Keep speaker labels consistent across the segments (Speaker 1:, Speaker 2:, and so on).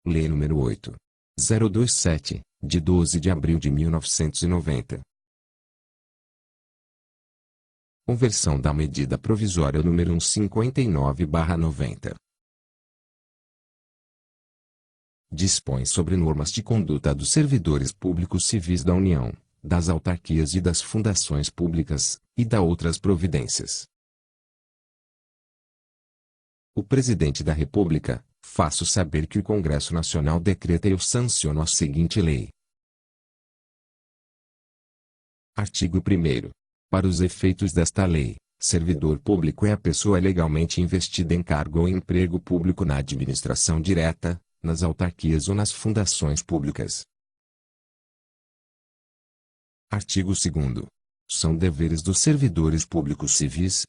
Speaker 1: Lei nº 8.027, de 12 de abril de 1990. Conversão da Medida Provisória nº 159/90. Dispõe sobre normas de conduta dos servidores públicos civis da União, das autarquias e das fundações públicas, e da outras providências. O Presidente da República, faço saber que o Congresso Nacional decreta e eu sanciono a seguinte lei. Artigo 1º. Para os efeitos desta lei, servidor público é a pessoa legalmente investida em cargo ou emprego público na administração direta, nas autarquias ou nas fundações públicas. Artigo 2º. São deveres dos servidores públicos civis.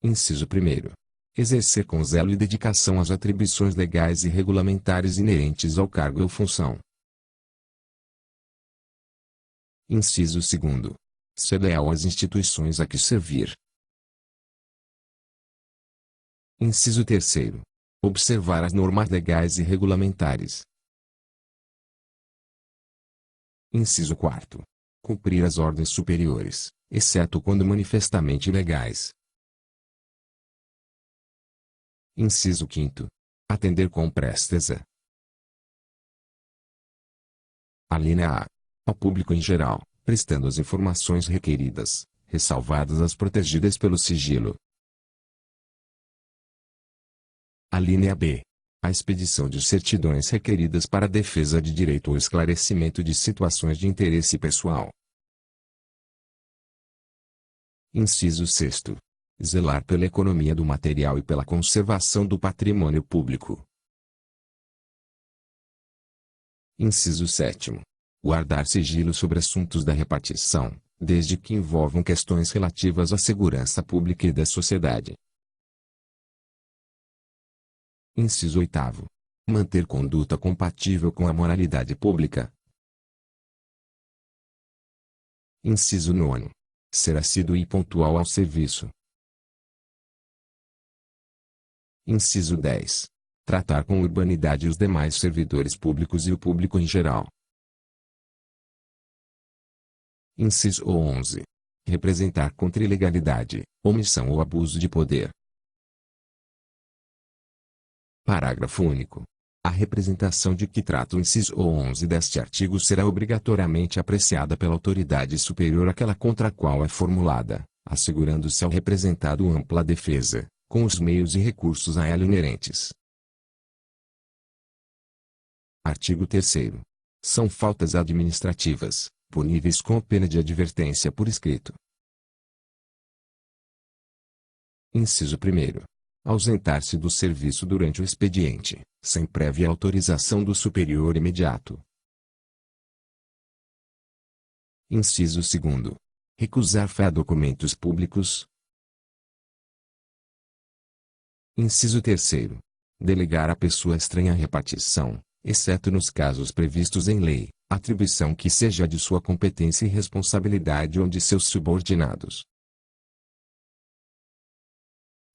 Speaker 1: Inciso 1º. Exercer com zelo e dedicação as atribuições legais e regulamentares inerentes ao cargo ou função. Inciso 2º. Ser leal às instituições a que servir. Inciso 3º. Observar as normas legais e regulamentares. Inciso 4º. Cumprir as ordens superiores, exceto quando manifestamente ilegais. Inciso 5º. Atender com presteza. Alínea A. Ao público em geral, prestando as informações requeridas, ressalvadas as protegidas pelo sigilo. Alínea B. A expedição de certidões requeridas para a defesa de direito ou esclarecimento de situações de interesse pessoal. Inciso 6º. Zelar pela economia do material e pela conservação do patrimônio público. Inciso 7º. Guardar sigilo sobre assuntos da repartição, desde que envolvam questões relativas à segurança pública e da sociedade. Inciso 8º. Manter conduta compatível com a moralidade pública. Inciso 9º. Ser assíduo e pontual ao serviço. Inciso 10. Tratar com urbanidade os demais servidores públicos e o público em geral. Inciso 11. Representar contra ilegalidade, omissão ou abuso de poder. Parágrafo único. A representação de que trata o inciso 11 deste artigo será obrigatoriamente apreciada pela autoridade superior àquela contra a qual é formulada, assegurando-se ao representado ampla defesa, com os meios e recursos a ela inerentes. Artigo 3º. São faltas administrativas, puníveis com pena de advertência por escrito. Inciso 1º. Ausentar-se do serviço durante o expediente, sem prévia autorização do superior imediato. Inciso 2º. Recusar fé a documentos públicos. Inciso 3º. Delegar à pessoa estranha a repartição, exceto nos casos previstos em lei, atribuição que seja de sua competência e responsabilidade ou de seus subordinados.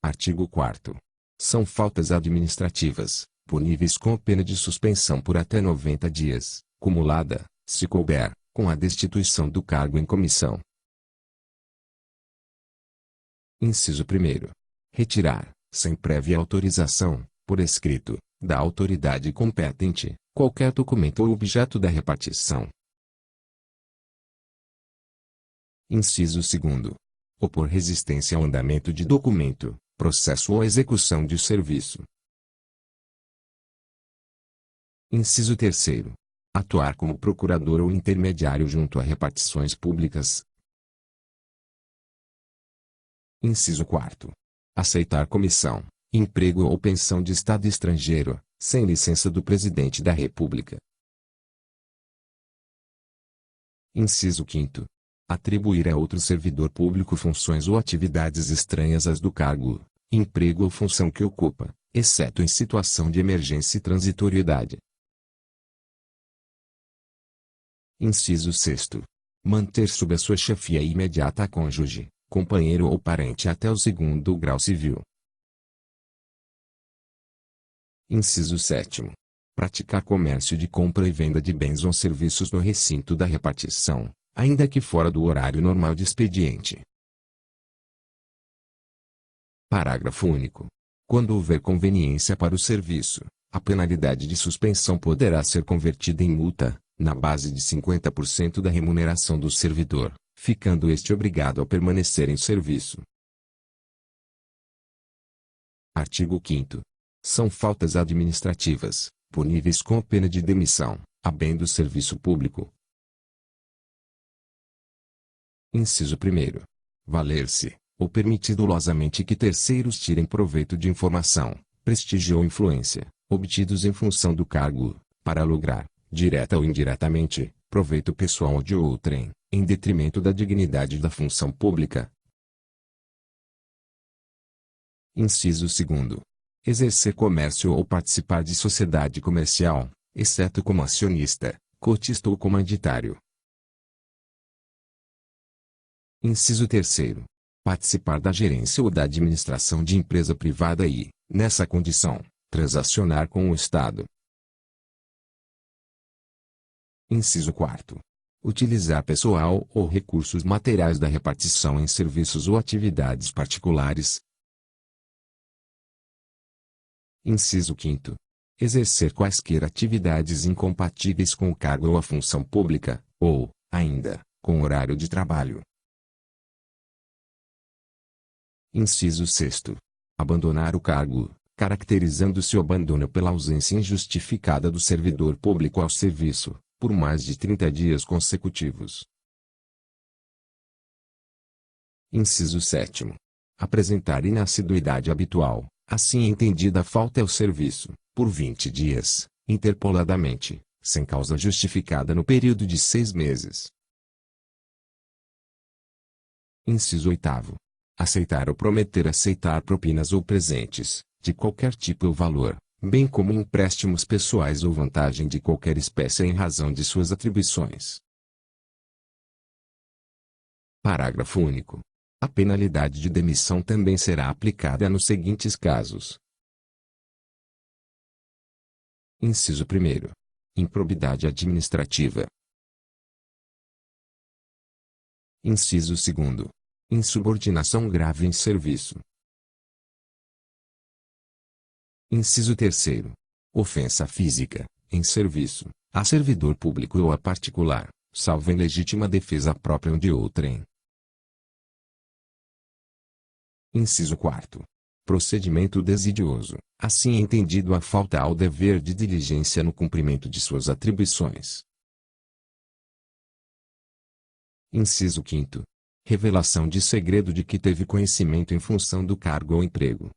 Speaker 1: Artigo 4º. São faltas administrativas, puníveis com pena de suspensão por até 90 dias, cumulada, se couber, com a destituição do cargo em comissão. Inciso 1º. Retirar, sem prévia autorização, por escrito, da autoridade competente, qualquer documento ou objeto da repartição. Inciso 2º. Opor resistência ao andamento de documento, processo ou execução de serviço. Inciso 3º. Atuar como procurador ou intermediário junto a repartições públicas. Inciso 4º. Aceitar comissão, emprego ou pensão de Estado estrangeiro, sem licença do Presidente da República. Inciso 5º. Atribuir a outro servidor público funções ou atividades estranhas às do cargo, emprego ou função que ocupa, exceto em situação de emergência e transitoriedade. Inciso 6º. Manter sob a sua chefia imediata a cônjuge, companheiro ou parente até o 2º grau civil. Inciso 7º. Praticar comércio de compra e venda de bens ou serviços no recinto da repartição, ainda que fora do horário normal de expediente. Parágrafo único. Quando houver conveniência para o serviço, a penalidade de suspensão poderá ser convertida em multa, na base de 50% da remuneração do servidor, ficando este obrigado a permanecer em serviço. Artigo 5º. São faltas administrativas, puníveis com a pena de demissão, a bem do serviço público. Inciso 1º. Valer-se, ou permitir dolosamente que terceiros tirem proveito de informação, prestígio ou influência, obtidos em função do cargo, para lograr, direta ou indiretamente, proveito pessoal ou de outrem, em detrimento da dignidade da função pública. Inciso 2º. Exercer comércio ou participar de sociedade comercial, exceto como acionista, cotista ou comanditário. Inciso 3º. Participar da gerência ou da administração de empresa privada e, nessa condição, transacionar com o Estado. Inciso 4º. Utilizar pessoal ou recursos materiais da repartição em serviços ou atividades particulares. Inciso 5º. Exercer quaisquer atividades incompatíveis com o cargo ou a função pública, ou, ainda, com o horário de trabalho. Inciso 6º. Abandonar o cargo, caracterizando-se o abandono pela ausência injustificada do servidor público ao serviço, por mais de 30 dias consecutivos. Inciso 7º. Apresentar inassiduidade habitual, assim entendida a falta ao serviço, por 20 dias, interpoladamente, sem causa justificada no período de 6 meses. Inciso 8º. Aceitar ou prometer aceitar propinas ou presentes, de qualquer tipo ou valor, bem como empréstimos pessoais ou vantagem de qualquer espécie em razão de suas atribuições. Parágrafo único. A penalidade de demissão também será aplicada nos seguintes casos. Inciso 1º. Improbidade administrativa. Inciso 2º. Insubordinação grave em serviço. Inciso 3º. Ofensa física, em serviço, a servidor público ou a particular, salvo em legítima defesa própria ou de outrem. Inciso 4º. Procedimento desidioso, assim entendido a falta ao dever de diligência no cumprimento de suas atribuições. Inciso 5º. Revelação de segredo de que teve conhecimento em função do cargo ou emprego.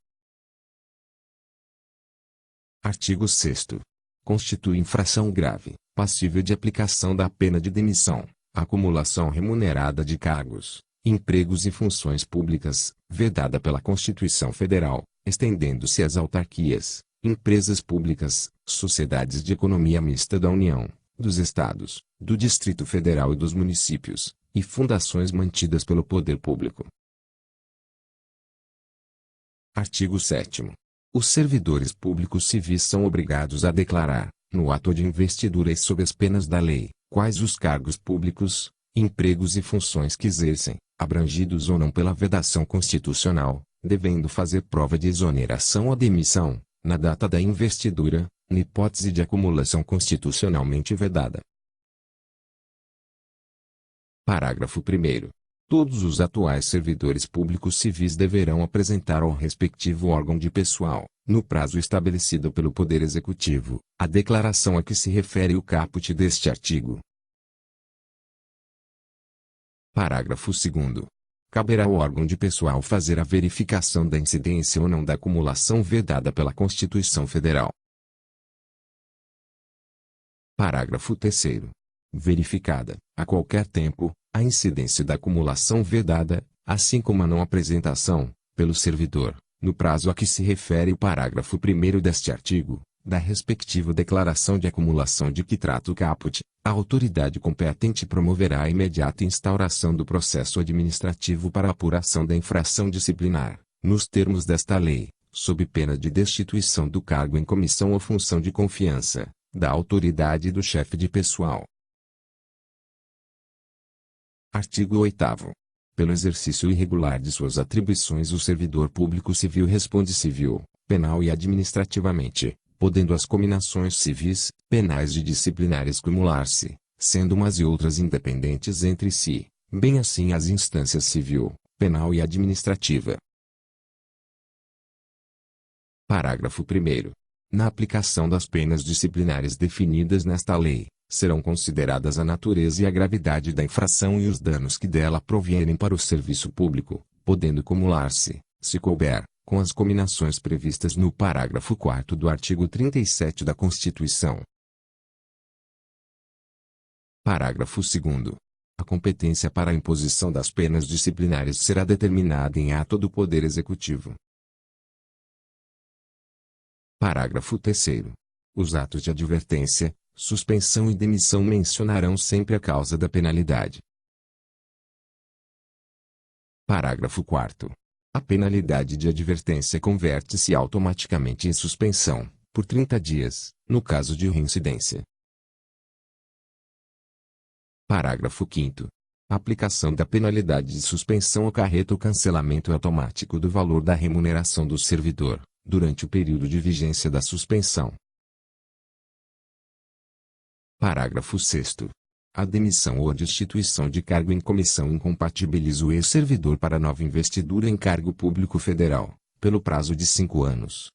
Speaker 1: Artigo 6º. Constitui infração grave, passível de aplicação da pena de demissão, acumulação remunerada de cargos, empregos e funções públicas, vedada pela Constituição Federal, estendendo-se às autarquias, empresas públicas, sociedades de economia mista da União, dos Estados, do Distrito Federal e dos municípios, e fundações mantidas pelo poder público. Artigo 7º. Os servidores públicos civis são obrigados a declarar, no ato de investidura e sob as penas da lei, quais os cargos públicos, empregos e funções que exercem, abrangidos ou não pela vedação constitucional, devendo fazer prova de exoneração ou demissão, na data da investidura, na hipótese de acumulação constitucionalmente vedada. Parágrafo 1º. Todos os atuais servidores públicos civis deverão apresentar ao respectivo órgão de pessoal, no prazo estabelecido pelo Poder Executivo, a declaração a que se refere o caput deste artigo. Parágrafo 2º. Caberá ao órgão de pessoal fazer a verificação da incidência ou não da acumulação vedada pela Constituição Federal. Parágrafo 3º. Verificada, a qualquer tempo, a incidência da acumulação vedada, assim como a não apresentação, pelo servidor, no prazo a que se refere o parágrafo 1º deste artigo, da respectiva declaração de acumulação de que trata o caput, a autoridade competente promoverá a imediata instauração do processo administrativo para apuração da infração disciplinar, nos termos desta lei, sob pena de destituição do cargo em comissão ou função de confiança, da autoridade do chefe de pessoal. Artigo 8º. Pelo exercício irregular de suas atribuições o servidor público civil responde civil, penal e administrativamente, podendo as cominações civis, penais e disciplinares cumular-se, sendo umas e outras independentes entre si, bem assim as instâncias civil, penal e administrativa. Parágrafo 1º. Na aplicação das penas disciplinares definidas nesta lei, serão consideradas a natureza e a gravidade da infração e os danos que dela provierem para o serviço público, podendo cumular-se, se couber, com as cominações previstas no parágrafo 4º do artigo 37 da Constituição. Parágrafo 2º. A competência para a imposição das penas disciplinares será determinada em ato do Poder Executivo. Parágrafo 3º. Os atos de advertência, suspensão e demissão mencionarão sempre a causa da penalidade. Parágrafo 4º. A penalidade de advertência converte-se automaticamente em suspensão, por 30 dias, no caso de reincidência. Parágrafo 5º. A aplicação da penalidade de suspensão acarreta o cancelamento automático do valor da remuneração do servidor, durante o período de vigência da suspensão. Parágrafo 6º. A demissão ou a destituição de cargo em comissão incompatibiliza o ex-servidor para nova investidura em cargo público federal, pelo prazo de 5 anos.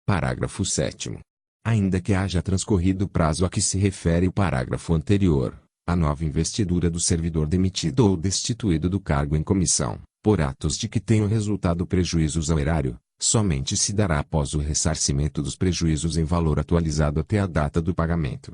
Speaker 1: Parágrafo 7º. Ainda que haja transcorrido o prazo a que se refere o parágrafo anterior, a nova investidura do servidor demitido ou destituído do cargo em comissão, por atos de que tenham resultado prejuízos ao erário, somente se dará após o ressarcimento dos prejuízos em valor atualizado até a data do pagamento.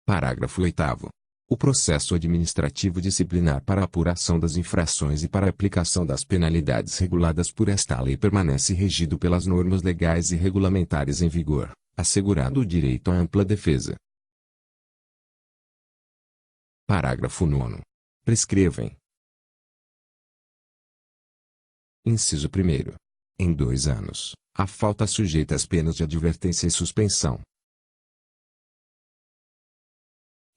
Speaker 1: Parágrafo 8º. O processo administrativo disciplinar para a apuração das infrações e para a aplicação das penalidades reguladas por esta lei permanece regido pelas normas legais e regulamentares em vigor, assegurado o direito à ampla defesa. Parágrafo 9º. Prescrevem. Inciso 1º. Em 2 anos, a falta sujeita às penas de advertência e suspensão.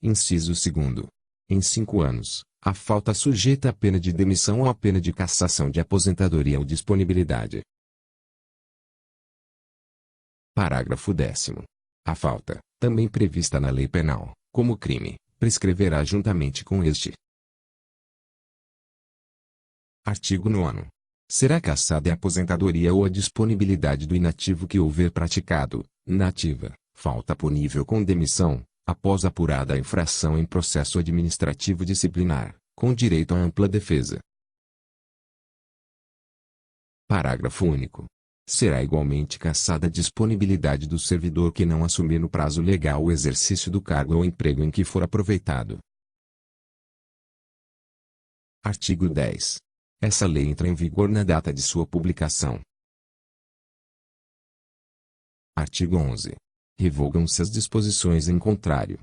Speaker 1: Inciso 2º. Em 5 anos, a falta sujeita à pena de demissão ou à pena de cassação de aposentadoria ou disponibilidade. Parágrafo 10º. A falta, também prevista na lei penal, como crime, prescreverá juntamente com este. Artigo 9º. Será cassada a aposentadoria ou a disponibilidade do inativo que houver praticado, na ativa, falta punível com demissão, após apurada a infração em processo administrativo disciplinar, com direito à ampla defesa. Parágrafo único. Será igualmente cassada a disponibilidade do servidor que não assumir no prazo legal o exercício do cargo ou emprego em que for aproveitado. Artigo 10. Essa lei entra em vigor na data de sua publicação. Artigo 11. Revogam-se as disposições em contrário,